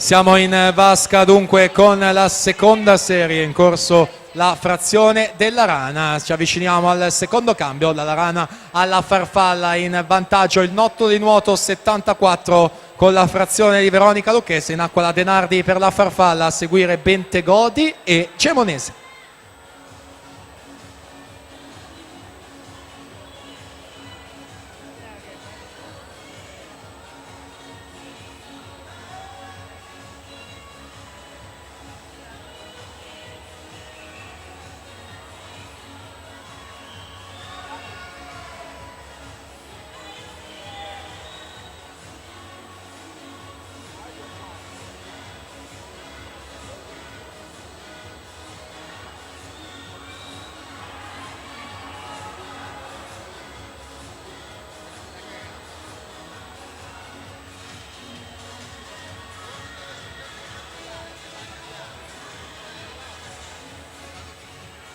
Siamo in vasca dunque con la seconda serie, in corso la frazione della rana. Ci avviciniamo al secondo cambio, dalla rana alla farfalla, in vantaggio il Notto di Nuoto 74 con la frazione di Veronica Lucchese, in acqua la Denardi per la farfalla, a seguire Bentegodi e Gemonese.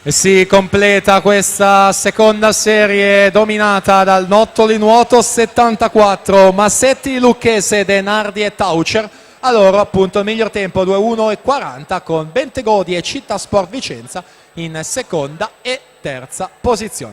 E si completa questa seconda serie dominata dal Notto di Nuoto 74, Massetti, Lucchese, Denardi e Taucher. A loro appunto il miglior tempo 2:1:40 con Bentegodi e Città Sport Vicenza in seconda e terza posizione.